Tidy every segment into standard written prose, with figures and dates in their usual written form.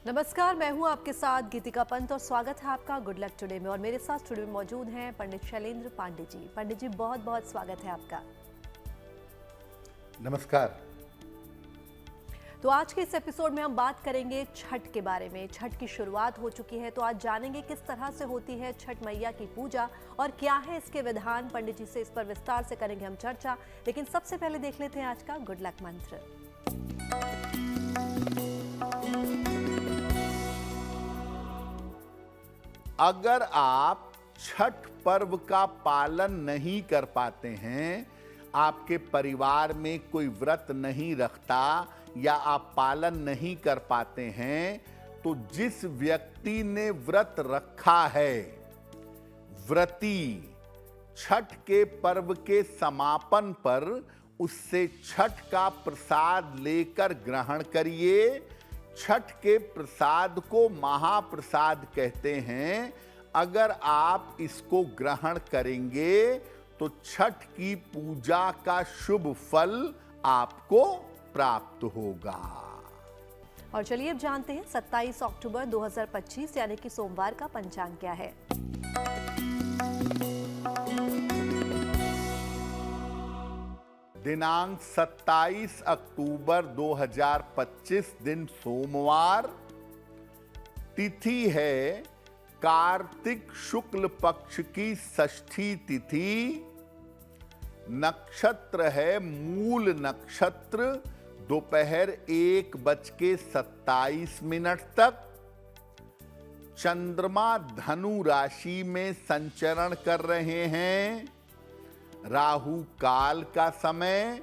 नमस्कार, मैं हूं आपके साथ गीतिका पंत और स्वागत है आपका गुड लक टुडे में। और मेरे साथ स्टूडियो में मौजूद हैं पंडित शैलेंद्र पांडे जी। पंडित जी, बहुत बहुत स्वागत है आपका। नमस्कार। तो आज के इस एपिसोड में हम बात करेंगे छठ के बारे में। छठ की शुरुआत हो चुकी है, तो आज जानेंगे किस तरह से होती है छठ मैया की पूजा और क्या है इसके विधान। पंडित जी से इस पर विस्तार से करेंगे हम चर्चा, लेकिन सबसे पहले देख लेते हैं आज का गुड लक मंत्र। अगर आप छठ पर्व का पालन नहीं कर पाते हैं, आपके परिवार में कोई व्रत नहीं रखता या आप पालन नहीं कर पाते हैं, तो जिस व्यक्ति ने व्रत रखा है, व्रती छठ के पर्व के समापन पर उससे छठ का प्रसाद लेकर ग्रहण करिए। छठ के प्रसाद को महाप्रसाद कहते हैं। अगर आप इसको ग्रहण करेंगे तो छठ की पूजा का शुभ फल आपको प्राप्त होगा। और चलिए अब जानते हैं 27 अक्टूबर 2025 यानी कि सोमवार का पंचांग क्या है। दिनांक 27 अक्टूबर 2025 दिन सोमवार। तिथि है कार्तिक शुक्ल पक्ष की षष्ठी तिथि। नक्षत्र है मूल नक्षत्र। दोपहर 1:27 तक। चंद्रमा धनु राशि में संचरण कर रहे हैं। राहु काल का समय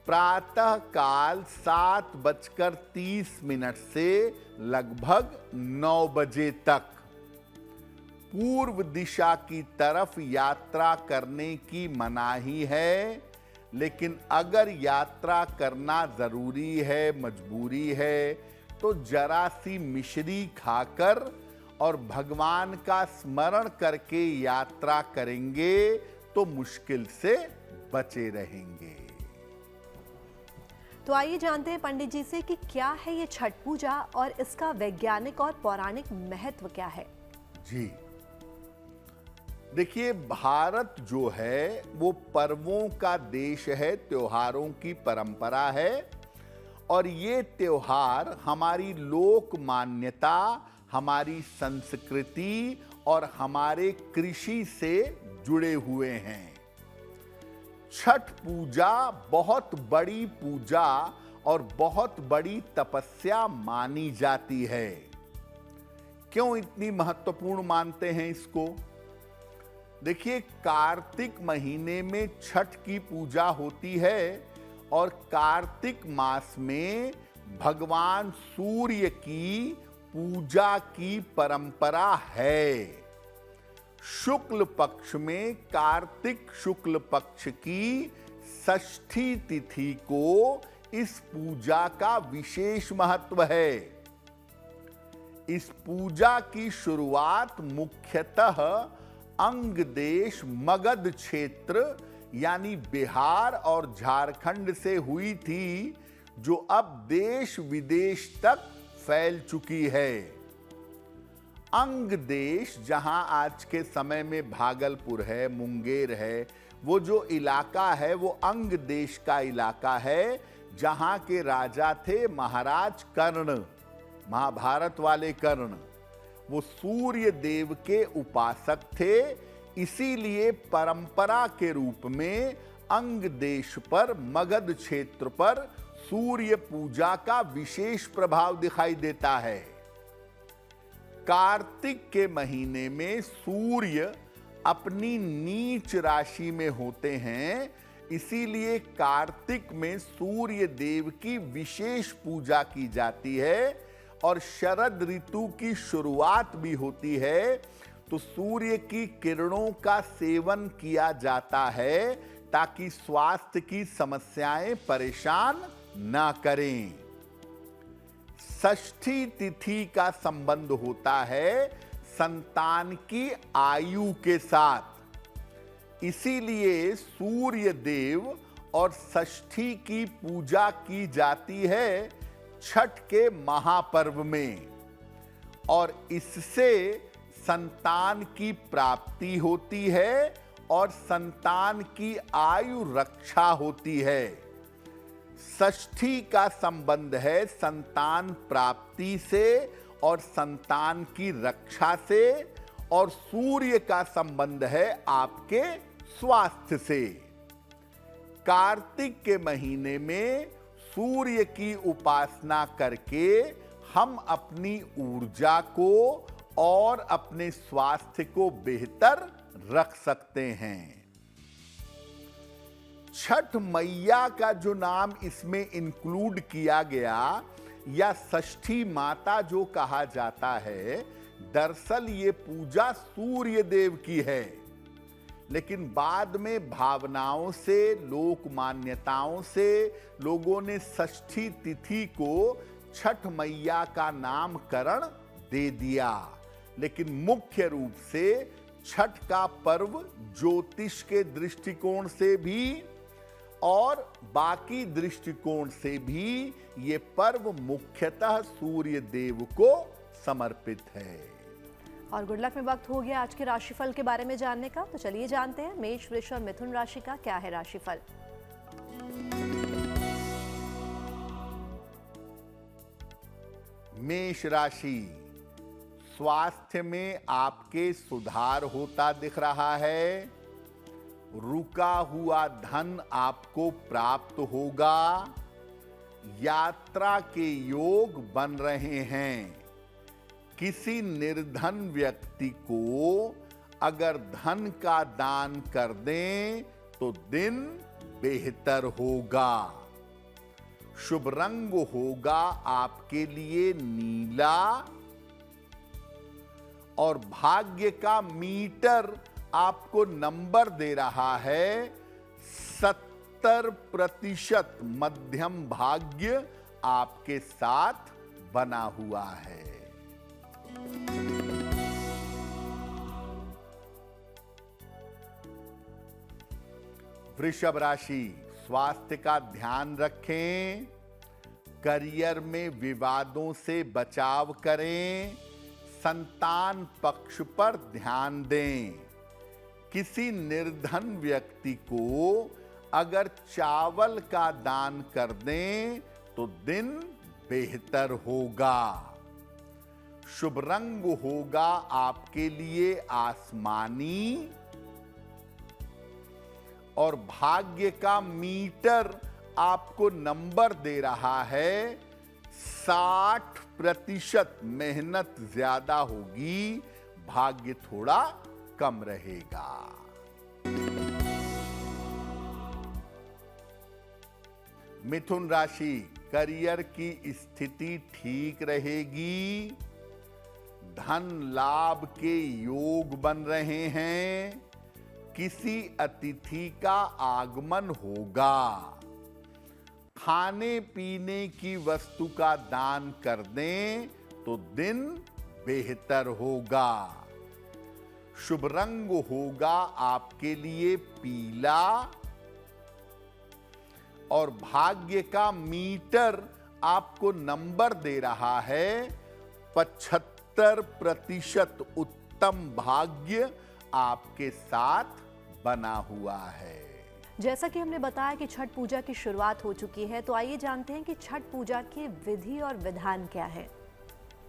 प्रातः काल 7:30 से लगभग 9 बजे तक। पूर्व दिशा की तरफ यात्रा करने की मनाही है, लेकिन अगर यात्रा करना जरूरी है, मजबूरी है, तो जरा सी मिश्री खाकर और भगवान का स्मरण करके यात्रा करेंगे तो मुश्किल से बचे रहेंगे। तो आइए जानते हैं पंडित जी से कि क्या है ये छठ पूजा और इसका वैज्ञानिक और पौराणिक महत्व क्या है। जी देखिए, भारत जो है वो पर्वों का देश है, त्योहारों की परंपरा है। और ये त्योहार हमारी लोक मान्यता, हमारी संस्कृति और हमारे कृषि से जुड़े हुए हैं। छठ पूजा बहुत बड़ी पूजा और बहुत बड़ी तपस्या मानी जाती है। क्यों इतनी महत्वपूर्ण मानते हैं इसको? देखिए, कार्तिक महीने में छठ की पूजा होती है और कार्तिक मास में भगवान सूर्य की पूजा की परंपरा है। शुक्ल पक्ष में कार्तिक शुक्ल पक्ष की षष्ठी तिथि को इस पूजा का विशेष महत्व है। इस पूजा की शुरुआत मुख्यतः अंग देश मगध क्षेत्र यानी बिहार और झारखंड से हुई थी, जो अब देश विदेश तक फैल चुकी है। अंग देश, जहां आज के समय में भागलपुर है, मुंगेर है, वो जो इलाका है वो अंग देश का इलाका है, जहां के राजा थे महाराज कर्ण, महाभारत वाले कर्ण। वो सूर्य देव के उपासक थे। इसीलिए परंपरा के रूप में अंग देश पर, मगध क्षेत्र पर सूर्य पूजा का विशेष प्रभाव दिखाई देता है। कार्तिक के महीने में सूर्य अपनी नीच राशि में होते हैं, इसीलिए कार्तिक में सूर्य देव की विशेष पूजा की जाती है। और शरद ऋतु की शुरुआत भी होती है, तो सूर्य की किरणों का सेवन किया जाता है ताकि स्वास्थ्य की समस्याएं परेशान ना करें। षष्ठी तिथि का संबंध होता है संतान की आयु के साथ। इसीलिए सूर्य देव और षष्ठी की पूजा की जाती है छठ के महापर्व में। और इससे संतान की प्राप्ति होती है और संतान की आयु रक्षा होती है। षष्ठी का संबंध है संतान प्राप्ति से और संतान की रक्षा से, और सूर्य का संबंध है आपके स्वास्थ्य से। कार्तिक के महीने में सूर्य की उपासना करके हम अपनी ऊर्जा को और अपने स्वास्थ्य को बेहतर रख सकते हैं। छठ मैया का जो नाम इसमें इंक्लूड किया गया या षष्ठी माता जो कहा जाता है, दरअसल ये पूजा सूर्य देव की है, लेकिन बाद में भावनाओं से, लोक मान्यताओं से लोगों ने षष्ठी तिथि को छठ मैया का नामकरण दे दिया। लेकिन मुख्य रूप से छठ का पर्व ज्योतिष के दृष्टिकोण से भी और बाकी दृष्टिकोण से भी ये पर्व मुख्यतः सूर्य देव को समर्पित है। और गुड लक में वक्त हो गया आज के राशिफल के बारे में जानने का, तो चलिए जानते हैं मेष, वृष और मिथुन राशि का क्या है राशिफल। मेष राशि, स्वास्थ्य में आपके सुधार होता दिख रहा है। रुका हुआ धन आपको प्राप्त होगा। यात्रा के योग बन रहे हैं। किसी निर्धन व्यक्ति को अगर धन का दान कर दें तो दिन बेहतर होगा। शुभ रंग होगा आपके लिए नीला, और भाग्य का मीटर आपको नंबर दे रहा है 70%। मध्यम भाग्य आपके साथ बना हुआ है। वृषभ राशि, स्वास्थ्य का ध्यान रखें। करियर में विवादों से बचाव करें। संतान पक्ष पर ध्यान दें। किसी निर्धन व्यक्ति को अगर चावल का दान कर दें तो दिन बेहतर होगा। शुभ रंग होगा आपके लिए आसमानी, और भाग्य का मीटर आपको नंबर दे रहा है 60%। मेहनत ज्यादा होगी, भाग्य थोड़ा कम रहेगा। मिथुन राशि, करियर की स्थिति ठीक रहेगी। धन लाभ के योग बन रहे हैं। किसी अतिथि का आगमन होगा। खाने पीने की वस्तु का दान कर दें तो दिन बेहतर होगा। शुभ रंग होगा आपके लिए पीला, और भाग्य का मीटर आपको नंबर दे रहा है 75%। उत्तम भाग्य आपके साथ बना हुआ है। जैसा कि हमने बताया कि छठ पूजा की शुरुआत हो चुकी है, तो आइए जानते हैं कि छठ पूजा की विधि और विधान क्या है।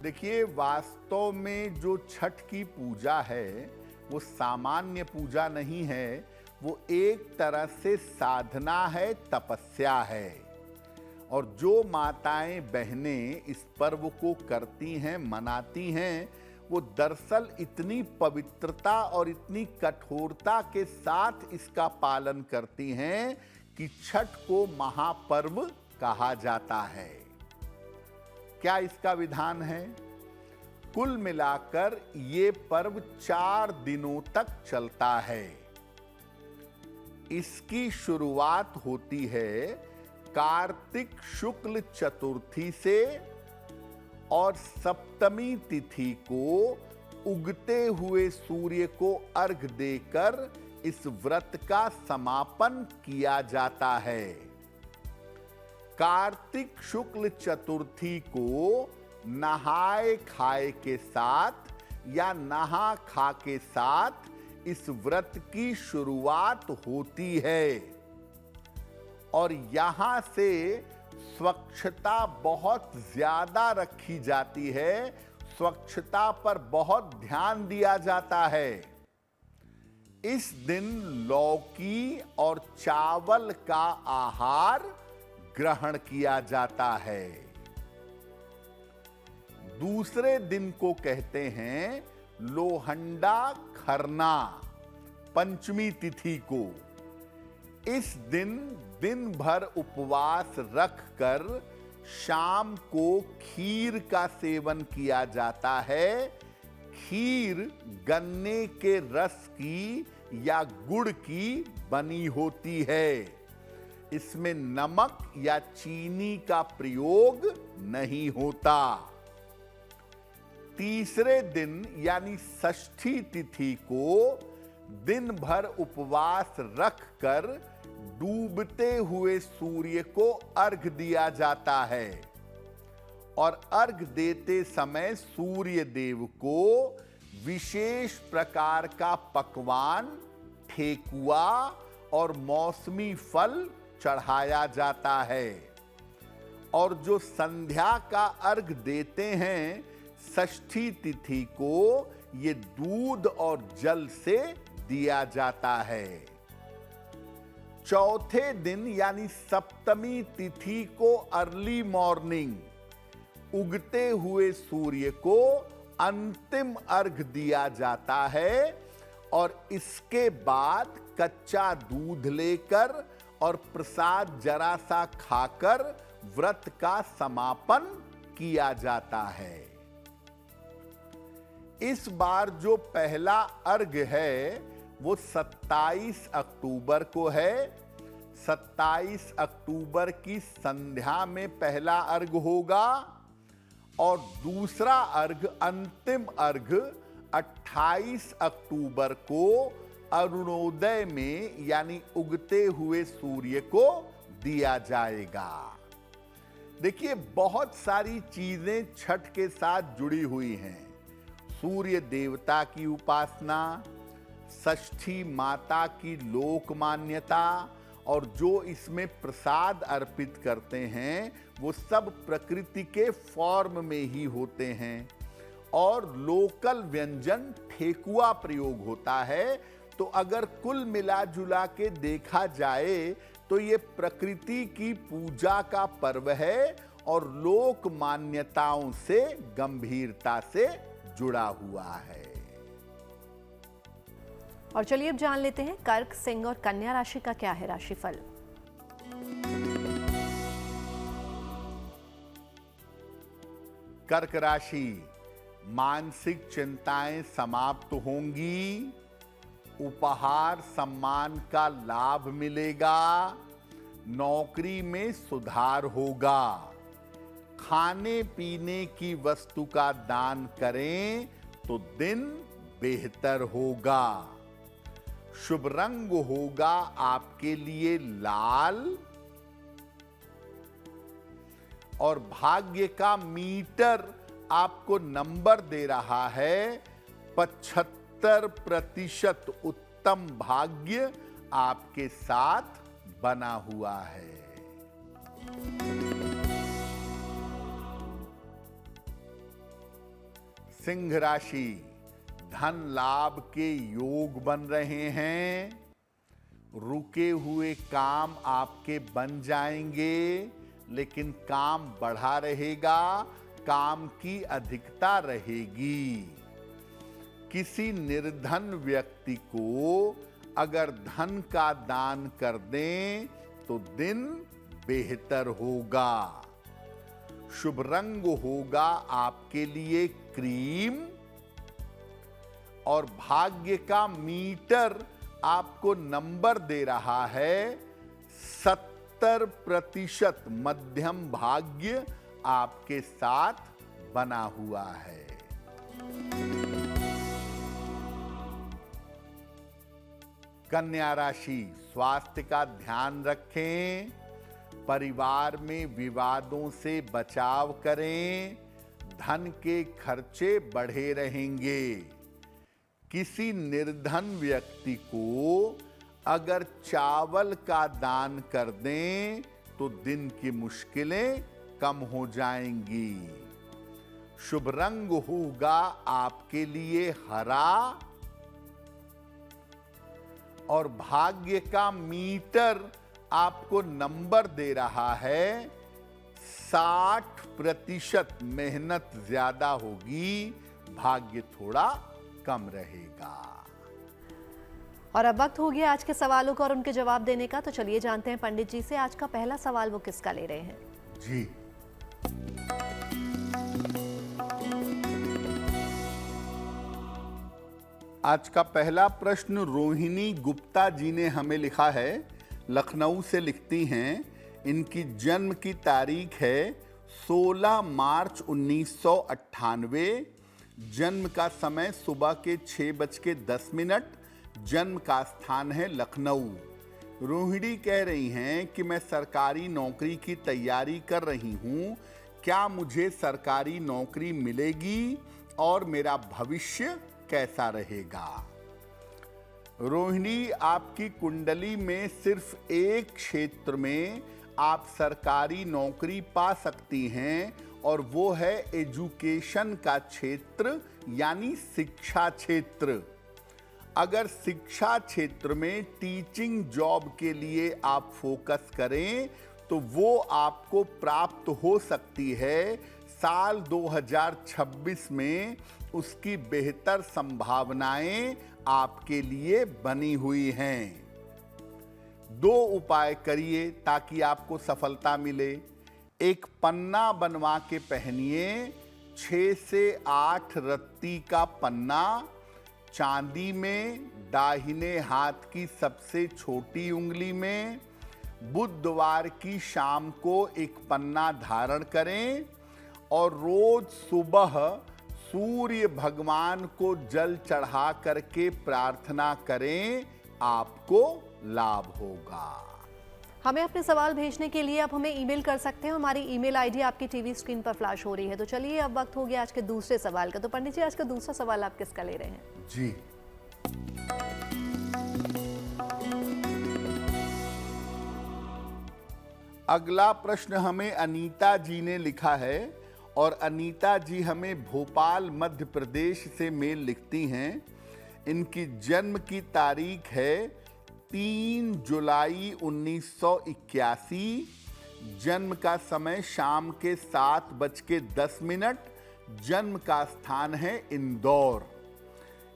देखिए, वास्तव में जो छठ की पूजा है वो सामान्य पूजा नहीं है। वो एक तरह से साधना है, तपस्या है। और जो माताएं बहनें इस पर्व को करती हैं, मनाती हैं, वो दरअसल इतनी पवित्रता और इतनी कठोरता के साथ इसका पालन करती हैं कि छठ को महापर्व कहा जाता है। क्या इसका विधान है? कुल मिलाकर ये पर्व 4 दिनों तक चलता है। इसकी शुरुआत होती है कार्तिक शुक्ल चतुर्थी से, और सप्तमी तिथि को उगते हुए सूर्य को अर्घ देकर इस व्रत का समापन किया जाता है। कार्तिक शुक्ल चतुर्थी को नहाए खाए के साथ या नहा खा के साथ इस व्रत की शुरुआत होती है और यहां से स्वच्छता बहुत ज्यादा रखी जाती है, स्वच्छता पर बहुत ध्यान दिया जाता है। इस दिन लौकी और चावल का आहार ग्रहण किया जाता है। दूसरे दिन को कहते हैं लोहंडा खरना, पंचमी तिथि को। इस दिन दिन भर उपवास रखकर शाम को खीर का सेवन किया जाता है। खीर गन्ने के रस की या गुड़ की बनी होती है। इसमें नमक या चीनी का प्रयोग नहीं होता। तीसरे दिन यानी षष्ठी तिथि को दिन भर उपवास रखकर डूबते हुए सूर्य को अर्घ दिया जाता है और अर्घ देते समय सूर्य देव को विशेष प्रकार का पकवान, ठेकुआ और मौसमी फल चढ़ाया जाता है। और जो संध्या का अर्घ देते हैं षष्ठी तिथि को, ये दूध और जल से दिया जाता है। चौथे दिन यानी सप्तमी तिथि को अर्ली मॉर्निंग उगते हुए सूर्य को अंतिम अर्घ दिया जाता है और इसके बाद कच्चा दूध लेकर और प्रसाद जरा सा खाकर व्रत का समापन किया जाता है। इस बार जो पहला अर्घ है वो 27 अक्टूबर को है। 27 अक्टूबर की संध्या में पहला अर्घ होगा और दूसरा अर्घ, अंतिम अर्घ 28 अक्टूबर को अरुणोदय में यानी उगते हुए सूर्य को दिया जाएगा। देखिए, बहुत सारी चीजें छठ के साथ जुड़ी हुई हैं। सूर्य देवता की उपासना, षष्ठी माता की लोक मान्यता और जो इसमें प्रसाद अर्पित करते हैं वो सब प्रकृति के फॉर्म में ही होते हैं। और लोकल व्यंजन ठेकुआ प्रयोग होता है। तो अगर कुल मिला जुला के देखा जाए तो ये प्रकृति की पूजा का पर्व है और लोक मान्यताओं से गंभीरता से जुड़ा हुआ है। और चलिए अब जान लेते हैं कर्क, सिंह और कन्या राशि का क्या है राशिफल। कर्क राशि, मानसिक चिंताएं समाप्त होंगी। उपहार सम्मान का लाभ मिलेगा। नौकरी में सुधार होगा। खाने पीने की वस्तु का दान करें तो दिन बेहतर होगा। शुभ रंग होगा आपके लिए लाल और भाग्य का मीटर आपको नंबर दे रहा है 75% उत्तम भाग्य आपके साथ बना हुआ है। सिंह राशि, धन लाभ के योग बन रहे हैं। रुके हुए काम आपके बन जाएंगे, लेकिन काम बढ़ा रहेगा, काम की अधिकता रहेगी। किसी निर्धन व्यक्ति को अगर धन का दान कर दें तो दिन बेहतर होगा। शुभ रंग होगा आपके लिए क्रीम और भाग्य का मीटर आपको नंबर दे रहा है 70% मध्यम भाग्य आपके साथ बना हुआ है। कन्या राशि, स्वास्थ्य का ध्यान रखें। परिवार में विवादों से बचाव करें। धन के खर्चे बढ़े रहेंगे। किसी निर्धन व्यक्ति को अगर चावल का दान कर दें तो दिन की मुश्किलें कम हो जाएंगी। शुभ रंग होगा आपके लिए हरा और भाग्य का मीटर आपको नंबर दे रहा है 60% मेहनत ज्यादा होगी, भाग्य थोड़ा कम रहेगा। और अब वक्त हो गया आज के सवालों का और उनके जवाब देने का, तो चलिए जानते हैं पंडित जी से आज का पहला सवाल वो किसका ले रहे हैं। जी, आज का पहला प्रश्न रोहिणी गुप्ता जी ने हमें लिखा है। लखनऊ से लिखती हैं। इनकी जन्म की तारीख है 16 मार्च 1998। जन्म का समय सुबह के 6:10। जन्म का स्थान है लखनऊ। रोहिणी कह रही हैं कि मैं सरकारी नौकरी की तैयारी कर रही हूँ। क्या मुझे सरकारी नौकरी मिलेगी और मेरा भविष्य कैसा रहेगा? रोहिणी, आपकी कुंडली में सिर्फ एक क्षेत्र में आप सरकारी नौकरी पा सकती हैं और वो है एजुकेशन का क्षेत्र, यानी शिक्षा क्षेत्र। अगर शिक्षा क्षेत्र में टीचिंग जॉब के लिए आप फोकस करें तो वो आपको प्राप्त हो सकती है। साल 2026 में उसकी बेहतर संभावनाएं आपके लिए बनी हुई हैं। 2 उपाय करिए ताकि आपको सफलता मिले। एक पन्ना बनवा के पहनिए, 6 से 8 रत्ती का पन्ना, चांदी में, दाहिने हाथ की सबसे छोटी उंगली में। बुधवार की शाम को एक पन्ना धारण करें और रोज सुबह सूर्य भगवान को जल चढ़ा करके प्रार्थना करें, आपको लाभ होगा। हमें अपने सवाल भेजने के लिए आप हमें ईमेल कर सकते हैं। हमारी ईमेल आईडी आपकी टीवी स्क्रीन पर फ्लैश हो रही है। तो चलिए अब वक्त हो गया आज के दूसरे सवाल का। तो पंडित जी, आज का दूसरा सवाल आप किसका ले रहे हैं? जी, अगला प्रश्न हमें अनीता जी ने लिखा है और अनीता जी हमें भोपाल मध्य प्रदेश से मेल लिखती हैं। इनकी जन्म की तारीख है 3 जुलाई 1981। जन्म का समय शाम के 7:10। जन्म का स्थान है इंदौर।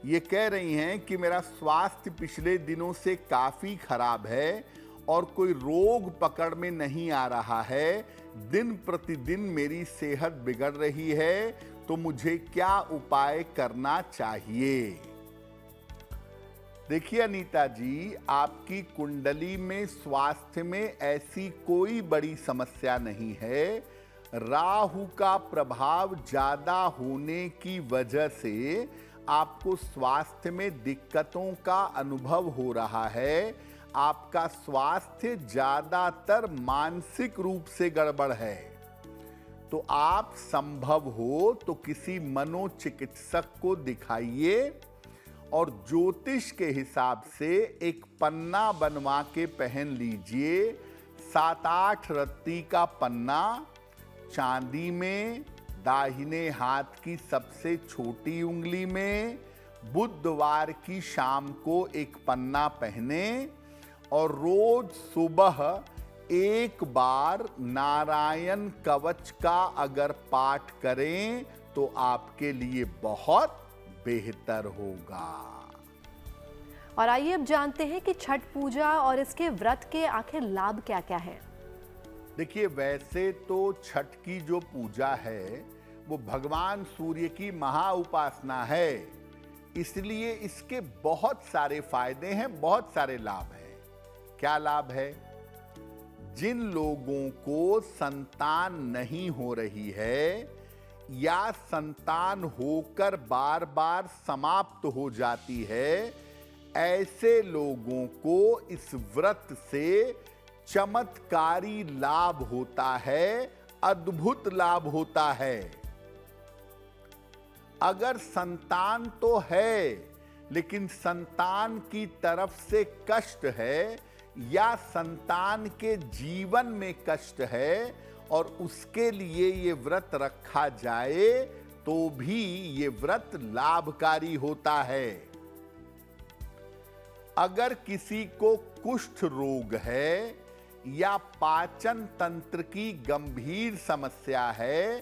ये कह रही हैं कि मेरा स्वास्थ्य पिछले दिनों से काफ़ी खराब है और कोई रोग पकड़ में नहीं आ रहा है। दिन प्रतिदिन मेरी सेहत बिगड़ रही है, तो मुझे क्या उपाय करना चाहिए? देखिए अनीता जी, आपकी कुंडली में स्वास्थ्य में ऐसी कोई बड़ी समस्या नहीं है। राहु का प्रभाव ज़्यादा होने की वजह से आपको स्वास्थ्य में दिक्कतों का अनुभव हो रहा है। आपका स्वास्थ्य ज़्यादातर मानसिक रूप से गड़बड़ है। तो आप संभव हो तो किसी मनोचिकित्सक को दिखाइए और ज्योतिष के हिसाब से एक पन्ना बनवा के पहन लीजिए। 7-8 रत्ती का पन्ना, चांदी में, दाहिने हाथ की सबसे छोटी उंगली में। बुधवार की शाम को एक पन्ना पहने और रोज सुबह एक बार नारायण कवच का अगर पाठ करें तो आपके लिए बहुत बेहतर होगा। और आइए अब जानते हैं कि छठ पूजा और इसके व्रत के आखिर लाभ क्या क्या हैं। देखिए, वैसे तो छठ की जो पूजा है वो भगवान सूर्य की महा उपासना है, इसलिए इसके बहुत सारे फायदे हैं, बहुत सारे लाभ हैं। क्या लाभ है? जिन लोगों को संतान नहीं हो रही है या संतान होकर बार बार समाप्त हो जाती है, ऐसे लोगों को इस व्रत से चमत्कारी लाभ होता है, अद्भुत लाभ होता है। अगर संतान तो है लेकिन संतान की तरफ से कष्ट है या संतान के जीवन में कष्ट है और उसके लिए ये व्रत रखा जाए तो भी ये व्रत लाभकारी होता है। अगर किसी को कुष्ठ रोग है या पाचन तंत्र की गंभीर समस्या है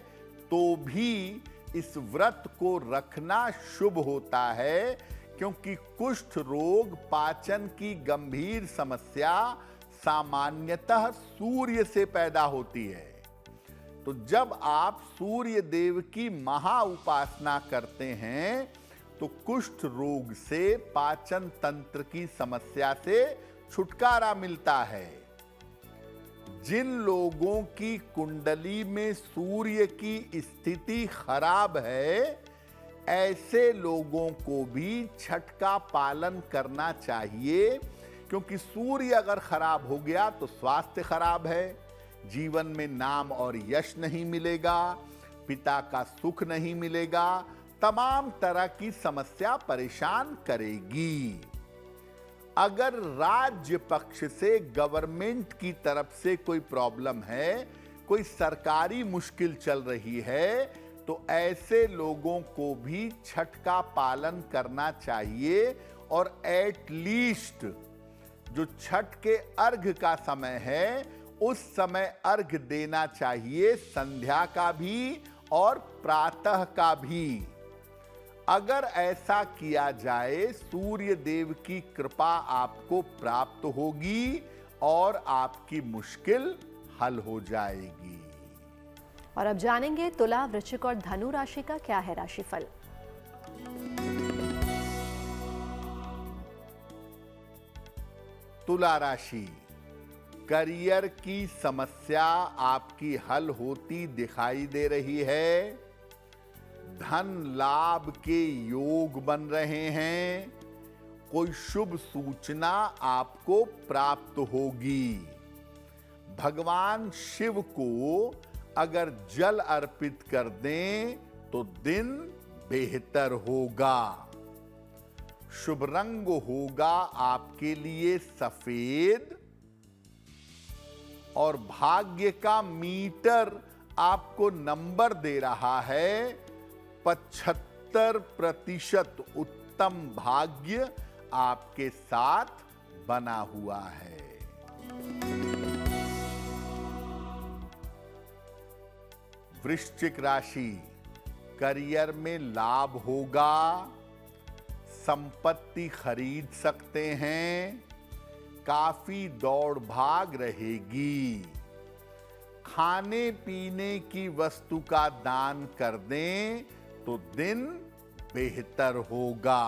तो भी इस व्रत को रखना शुभ होता है, क्योंकि कुष्ठ रोग पाचन की गंभीर समस्या सामान्यतः सूर्य से पैदा होती है। तो जब आप सूर्य देव की महा उपासना करते हैं तो कुष्ठ रोग से, पाचन तंत्र की समस्या से छुटकारा मिलता है। जिन लोगों की कुंडली में सूर्य की स्थिति खराब है, ऐसे लोगों को भी छठ का पालन करना चाहिए, क्योंकि सूर्य अगर खराब हो गया तो स्वास्थ्य खराब है, जीवन में नाम और यश नहीं मिलेगा, पिता का सुख नहीं मिलेगा, तमाम तरह की समस्या परेशान करेगी। अगर राज्य पक्ष से, गवर्नमेंट की तरफ से कोई प्रॉब्लम है, कोई सरकारी मुश्किल चल रही है, तो ऐसे लोगों को भी छठ का पालन करना चाहिए और एट लीस्ट जो छठ के अर्घ का समय है उस समय अर्घ देना चाहिए, संध्या का भी और प्रातः का भी। अगर ऐसा किया जाए सूर्य देव की कृपा आपको प्राप्त होगी और आपकी मुश्किल हल हो जाएगी। और अब जानेंगे तुला, वृश्चिक और धनु राशि का क्या है राशिफल। तुला राशि, करियर की समस्या आपकी हल होती दिखाई दे रही है। धन लाभ के योग बन रहे हैं। कोई शुभ सूचना आपको प्राप्त होगी। भगवान शिव को अगर जल अर्पित कर दें तो दिन बेहतर होगा। शुभ रंग होगा आपके लिए सफेद और भाग्य का मीटर आपको नंबर दे रहा है 75% उत्तम भाग्य आपके साथ बना हुआ है। वृश्चिक राशि, करियर में लाभ होगा, संपत्ति खरीद सकते हैं, काफी दौड़ भाग रहेगी। खाने पीने की वस्तु का दान कर दें तो दिन बेहतर होगा।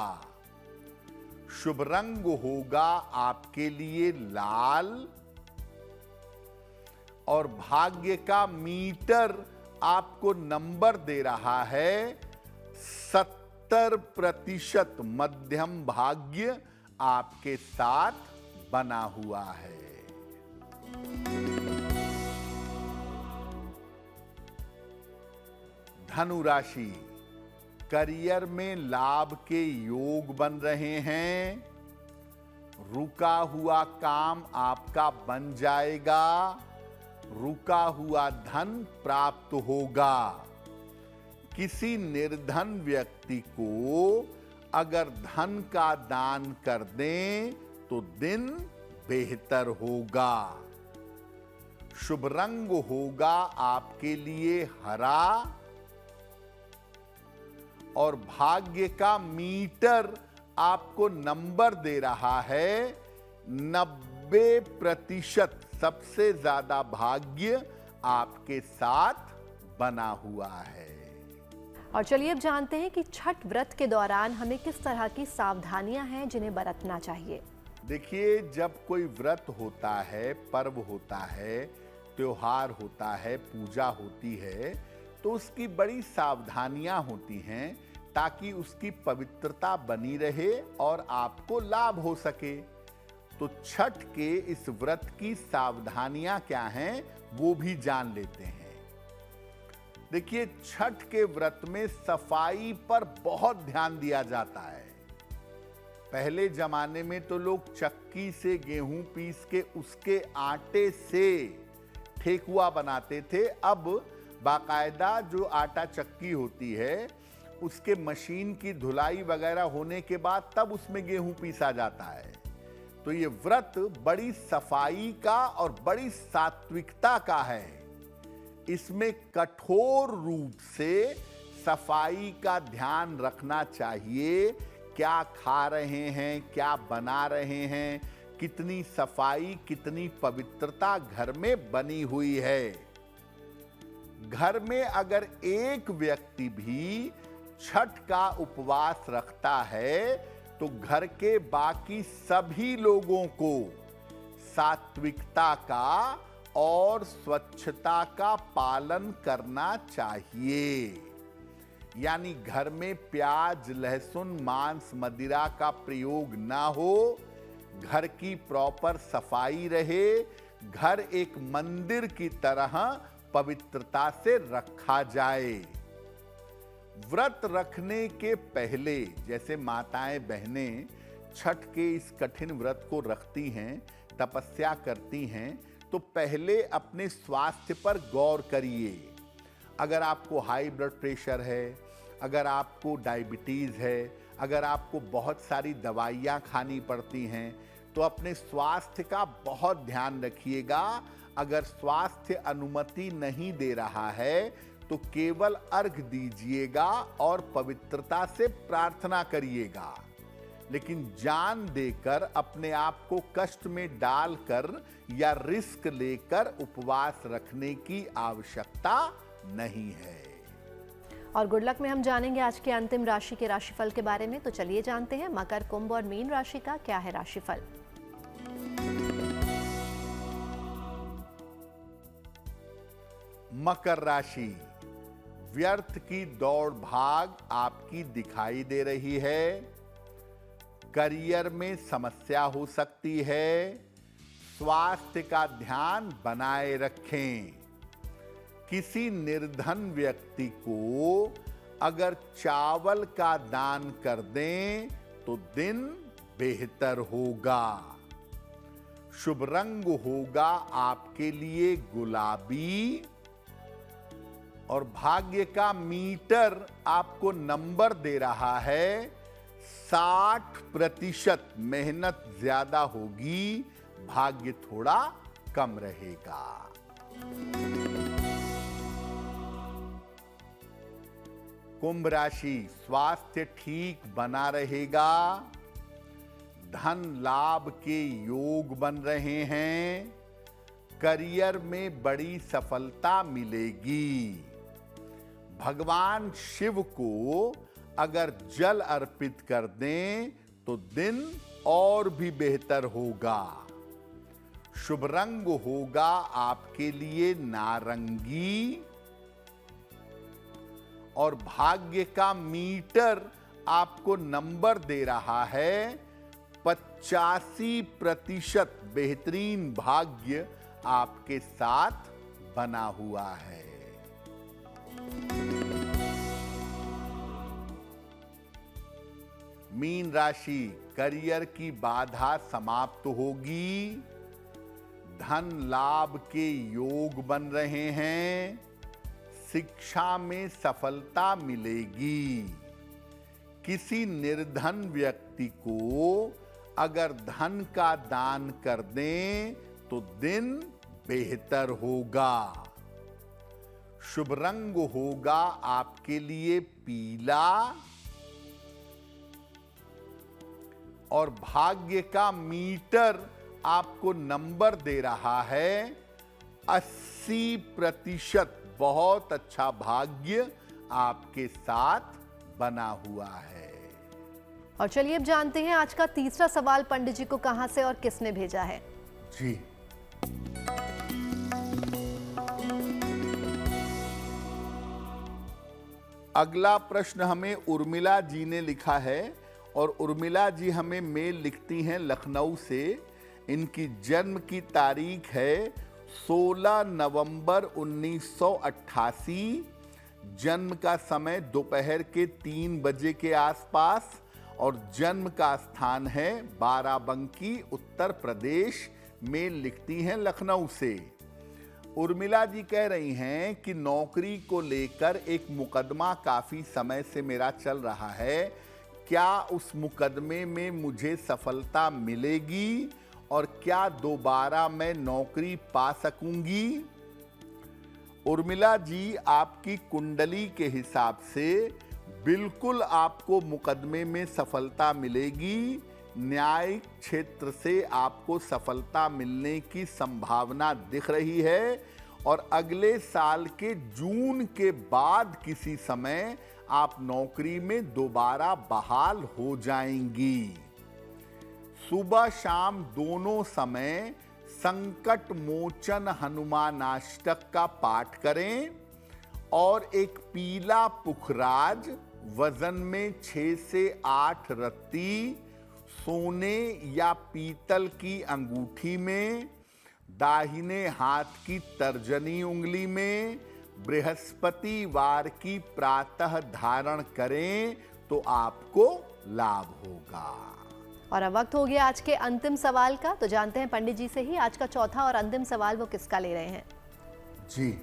शुभ रंग होगा आपके लिए लाल और भाग्य का मीटर आपको नंबर दे रहा है 70% मध्यम भाग्य आपके साथ बना हुआ है। धनु राशि, करियर में लाभ के योग बन रहे हैं। रुका हुआ काम आपका बन जाएगा। रुका हुआ धन प्राप्त होगा। किसी निर्धन व्यक्ति को अगर धन का दान कर दें तो दिन बेहतर होगा। शुभ रंग होगा आपके लिए हरा और भाग्य का मीटर आपको नंबर दे रहा है 90%। सबसे ज्यादा भाग्य आपके साथ बना हुआ है। और चलिए अब जानते हैं कि छठ व्रत के दौरान हमें किस तरह की सावधानियां हैं जिन्हें बरतना चाहिए। देखिए, जब कोई व्रत होता है, पर्व होता है, त्योहार होता है, पूजा होती है, तो उसकी बड़ी सावधानियां होती हैं ताकि उसकी पवित्रता बनी रहे और आपको लाभ हो सके। तो छठ के इस व्रत की सावधानियां क्या हैं वो भी जान लेते हैं। देखिए, छठ के व्रत में सफाई पर बहुत ध्यान दिया जाता है। पहले जमाने में तो लोग चक्की से गेहूं पीस के उसके आटे से ठेकुआ बनाते थे। अब बाकायदा जो आटा चक्की होती है, उसके मशीन की धुलाई वगैरह होने के बाद तब उसमें गेहूं पीसा जाता है। तो ये व्रत बड़ी सफाई का और बड़ी सात्विकता का है। इसमें कठोर रूप से सफाई का ध्यान रखना चाहिए। क्या खा रहे हैं, क्या बना रहे हैं, कितनी सफाई, कितनी पवित्रता घर में बनी हुई है। घर में अगर एक व्यक्ति भी छठ का उपवास रखता है तो घर के बाकी सभी लोगों को सात्विकता का और स्वच्छता का पालन करना चाहिए। यानी घर में प्याज, लहसुन, मांस, मदिरा का प्रयोग ना हो, घर की प्रॉपर सफाई रहे, घर एक मंदिर की तरह पवित्रता से रखा जाए। व्रत रखने के पहले जैसे माताएं बहनें छठ के इस कठिन व्रत को रखती हैं, तपस्या करती हैं, तो पहले अपने स्वास्थ्य पर गौर करिए। अगर आपको हाई ब्लड प्रेशर है, अगर आपको डायबिटीज है, अगर आपको बहुत सारी दवाइयाँ खानी पड़ती हैं, तो अपने स्वास्थ्य का बहुत ध्यान रखिएगा। अगर स्वास्थ्य अनुमति नहीं दे रहा है तो केवल अर्घ दीजिएगा और पवित्रता से प्रार्थना करिएगा। लेकिन जान देकर अपने आप को कष्ट में डालकर या रिस्क लेकर उपवास रखने की आवश्यकता नहीं है। और गुड लक में हम जानेंगे आज के अंतिम राशि के राशिफल के बारे में। तो चलिए जानते हैं मकर, कुंभ और मीन राशि का क्या है राशिफल। मकर राशि, व्यर्थ की दौड़ भाग आपकी दिखाई दे रही है। करियर में समस्या हो सकती है। स्वास्थ्य का ध्यान बनाए रखें। किसी निर्धन व्यक्ति को अगर चावल का दान कर दें तो दिन बेहतर होगा। शुभ रंग होगा आपके लिए गुलाबी और भाग्य का मीटर आपको नंबर दे रहा है 60%। मेहनत ज्यादा होगी, भाग्य थोड़ा कम रहेगा। कुंभ राशि, स्वास्थ्य ठीक बना रहेगा। धन लाभ के योग बन रहे हैं। करियर में बड़ी सफलता मिलेगी। भगवान शिव को अगर जल अर्पित कर दें तो दिन और भी बेहतर होगा। शुभ रंग होगा आपके लिए नारंगी और भाग्य का मीटर आपको नंबर दे रहा है 85%। बेहतरीन भाग्य आपके साथ बना हुआ है। मीन राशि, करियर की बाधा समाप्त होगी। धन लाभ के योग बन रहे हैं। शिक्षा में सफलता मिलेगी। किसी निर्धन व्यक्ति को अगर धन का दान कर दें तो दिन बेहतर होगा। शुभ रंग होगा आपके लिए पीला और भाग्य का मीटर आपको नंबर दे रहा है 80%। बहुत अच्छा भाग्य आपके साथ बना हुआ है। और चलिए अब जानते हैं आज का तीसरा सवाल पंडित जी को कहां से और किसने भेजा है। जी, अगला प्रश्न हमें उर्मिला जी ने लिखा है और उर्मिला जी हमें मेल लिखती हैं लखनऊ से। इनकी जन्म की तारीख है 16 नवंबर 1988। जन्म का समय दोपहर के 3 बजे के आसपास और जन्म का स्थान है बाराबंकी, उत्तर प्रदेश। मेल लिखती हैं लखनऊ से। उर्मिला जी कह रही हैं कि नौकरी को लेकर एक मुकदमा काफी समय से मेरा चल रहा है। क्या उस मुकदमे में मुझे सफलता मिलेगी और क्या दोबारा मैं नौकरी पा सकूंगी? उर्मिला जी, आपकी कुंडली के हिसाब से बिल्कुल आपको मुकदमे में सफलता मिलेगी। न्यायिक क्षेत्र से आपको सफलता मिलने की संभावना दिख रही है और अगले साल के जून के बाद किसी समय आप नौकरी में दोबारा बहाल हो जाएंगी। सुबह शाम दोनों समय संकट मोचन हनुमानाष्टक का पाठ करें और एक पीला पुखराज वजन में 6 से 8 रत्ती सोने या पीतल की अंगूठी में, दाहिने हाथ की तर्जनी उंगली में बृहस्पतिवार की प्रातः धारण करें तो आपको लाभ होगा। और अब वक्त हो गया आज के अंतिम सवाल का, तो जानते हैं पंडित जी से ही आज का चौथा और अंतिम सवाल वो किसका ले रहे हैं। जी,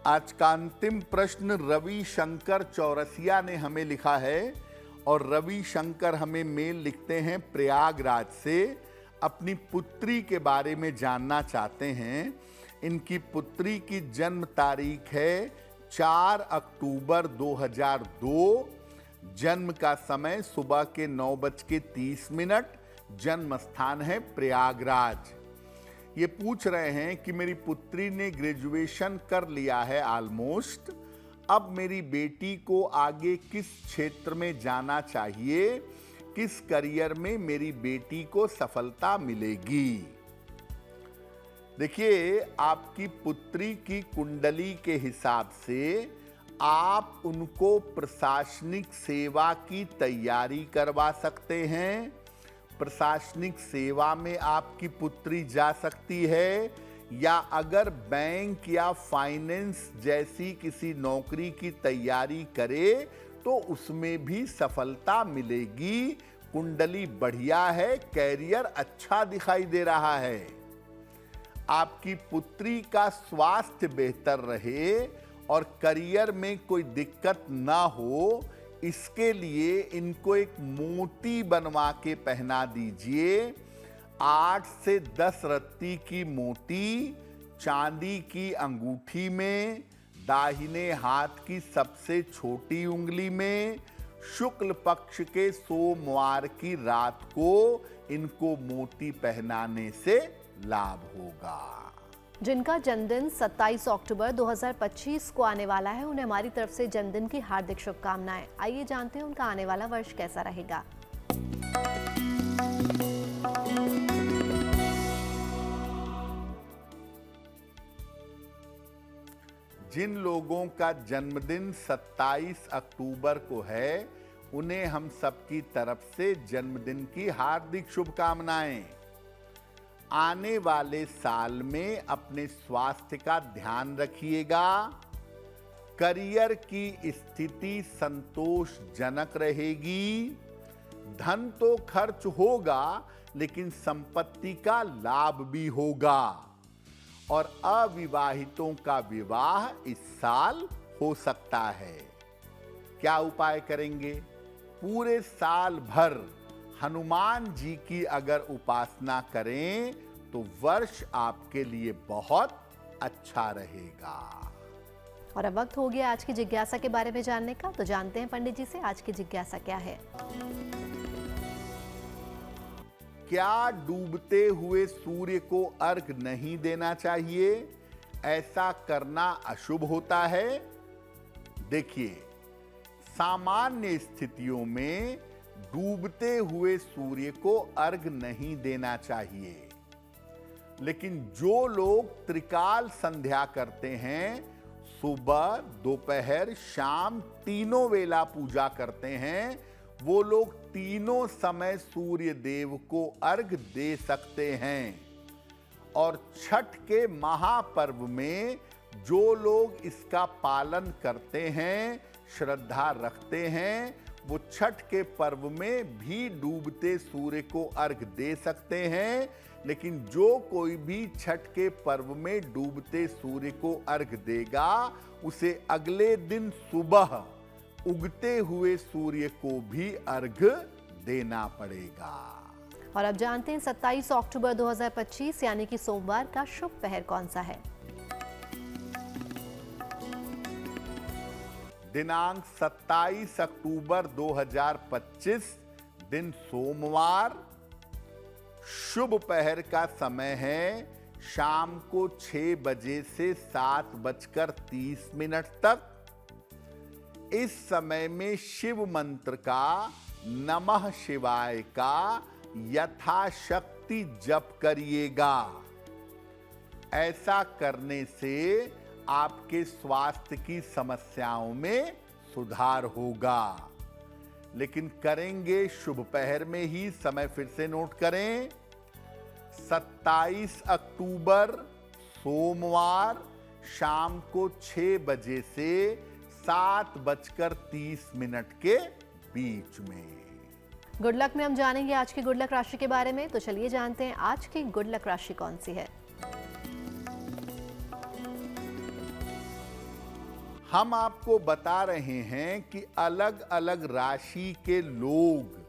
आज का अंतिम प्रश्न रवि शंकर चौरसिया ने हमें लिखा है और रवि शंकर हमें मेल लिखते हैं प्रयागराज से। अपनी पुत्री के बारे में जानना चाहते हैं। इनकी पुत्री की जन्म तारीख है 4 अक्टूबर 2002। जन्म का समय सुबह के 9:30। जन्म स्थान है प्रयागराज। ये पूछ रहे हैं कि मेरी पुत्री ने ग्रेजुएशन कर लिया है ऑलमोस्ट। अब मेरी बेटी को आगे किस क्षेत्र में जाना चाहिए, किस करियर में मेरी बेटी को सफलता मिलेगी? देखिए, आपकी पुत्री की कुंडली के हिसाब से आप उनको प्रशासनिक सेवा की तैयारी करवा सकते हैं। प्रशासनिक सेवा में आपकी पुत्री जा सकती है, या अगर बैंक या फाइनेंस जैसी किसी नौकरी की तैयारी करे तो उसमें भी सफलता मिलेगी। कुंडली बढ़िया है, कैरियर अच्छा दिखाई दे रहा है। आपकी पुत्री का स्वास्थ्य बेहतर रहे और करियर में कोई दिक्कत ना हो, इसके लिए इनको एक मोती बनवा के पहना दीजिए। 8 से 10 रत्ती की मोती चांदी की अंगूठी में, दाहिने हाथ की सबसे छोटी उंगली में, शुक्ल पक्ष के सोमवार की रात को इनको मोती पहनाने से लाभ होगा। जिनका जन्मदिन 27 अक्टूबर 2025 को आने वाला है, उन्हें हमारी तरफ से जन्मदिन की हार्दिक शुभकामनाएं। आइए जानते हैं उनका आने वाला वर्ष कैसा रहेगा। जिन लोगों का जन्मदिन 27 अक्टूबर को है, उन्हें हम सबकी तरफ से जन्मदिन की हार्दिक शुभकामनाएं। आने वाले साल में अपने स्वास्थ्य का ध्यान रखिएगा। करियर की स्थिति संतोषजनक रहेगी। धन तो खर्च होगा, लेकिन संपत्ति का लाभ भी होगा। और अविवाहितों का विवाह इस साल हो सकता है। क्या उपाय करेंगे? पूरे साल भर हनुमान जी की अगर उपासना करें तो वर्ष आपके लिए बहुत अच्छा रहेगा। और अब वक्त हो गया आज की जिज्ञासा के बारे में जानने का, तो जानते हैं पंडित जी से आज की जिज्ञासा क्या है। क्या डूबते हुए सूर्य को अर्घ नहीं देना चाहिए? ऐसा करना अशुभ होता है? देखिए, सामान्य स्थितियों में डूबते हुए सूर्य को अर्घ नहीं देना चाहिए, लेकिन जो लोग त्रिकाल संध्या करते हैं, सुबह, दोपहर, शाम तीनों वेला पूजा करते हैं, वो लोग तीनों समय सूर्य देव को अर्घ दे सकते हैं। और छठ के महापर्व में जो लोग इसका पालन करते हैं, श्रद्धा रखते हैं, वो छठ के पर्व में भी डूबते सूर्य को अर्घ दे सकते हैं। लेकिन जो कोई भी छठ के पर्व में डूबते सूर्य को अर्घ देगा, उसे अगले दिन सुबह उगते हुए सूर्य को भी अर्घ देना पड़ेगा। और अब जानते हैं 27 अक्टूबर 2025 यानी कि सोमवार का शुभ पहर कौन सा है। दिनांक 27 अक्टूबर 2025 दिन सोमवार। शुभ पहर का समय है शाम को 6 बजे से 7:30 तक। इस समय में शिव मंत्र का नमः शिवाय का यथाशक्ति जप करिएगा। ऐसा करने से आपके स्वास्थ्य की समस्याओं में सुधार होगा। लेकिन करेंगे शुभ पहर में ही। समय फिर से नोट करें, 27 अक्टूबर सोमवार शाम को 6 बजे से 7:30 के बीच में। गुड लक में हम जानेंगे आज की गुड लक राशि के बारे में। तो चलिए जानते हैं आज की गुड लक राशि कौन सी है। हम आपको बता रहे हैं कि अलग अलग राशि के लोग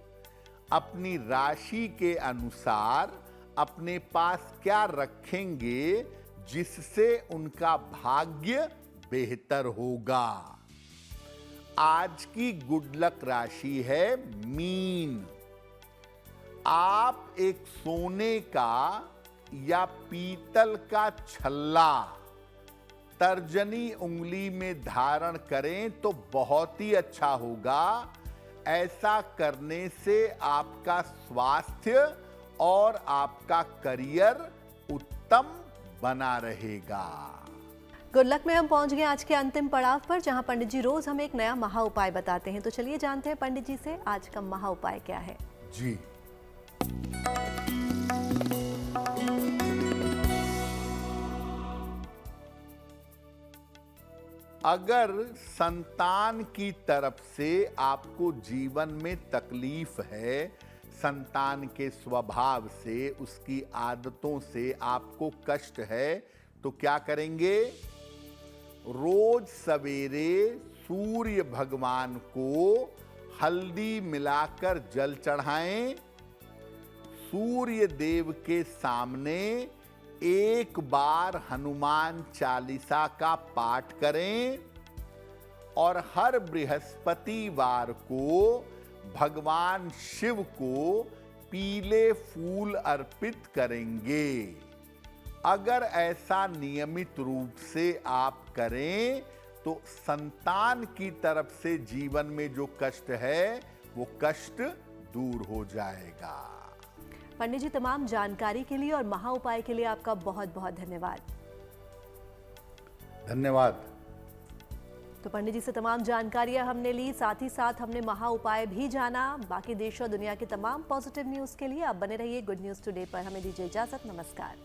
अपनी राशि के अनुसार अपने पास क्या रखेंगे जिससे उनका भाग्य बेहतर होगा। आज की गुड लक राशि है मीन। आप एक सोने का या पीतल का छल्ला तर्जनी उंगली में धारण करें तो बहुत ही अच्छा होगा। ऐसा करने से आपका स्वास्थ्य और आपका करियर उत्तम बना रहेगा। गुड लक में हम पहुंच गए आज के अंतिम पड़ाव पर, जहां पंडित जी रोज हमें एक नया महा उपाय बताते हैं। तो चलिए जानते हैं पंडित जी से आज का महा उपाय क्या है। जी, अगर संतान की तरफ से आपको जीवन में तकलीफ है, संतान के स्वभाव से, उसकी आदतों से आपको कष्ट है, तो क्या करेंगे? रोज सवेरे सूर्य भगवान को हल्दी मिलाकर जल चढ़ाएं। सूर्य देव के सामने एक बार हनुमान चालीसा का पाठ करें और हर बृहस्पतिवार को भगवान शिव को पीले फूल अर्पित करेंगे। अगर ऐसा नियमित रूप से आप करें तो संतान की तरफ से जीवन में जो कष्ट है वो कष्ट दूर हो जाएगा। पंडित जी, तमाम जानकारी के लिए और महा उपाय के लिए आपका बहुत बहुत धन्यवाद। धन्यवाद। तो पंडित जी से तमाम जानकारियां हमने ली, साथ ही साथ हमने महा उपाय भी जाना। बाकी देश और दुनिया की तमाम पॉजिटिव न्यूज के लिए आप बने रहिए गुड न्यूज टुडे पर। हमें दीजिए इजाजत। नमस्कार।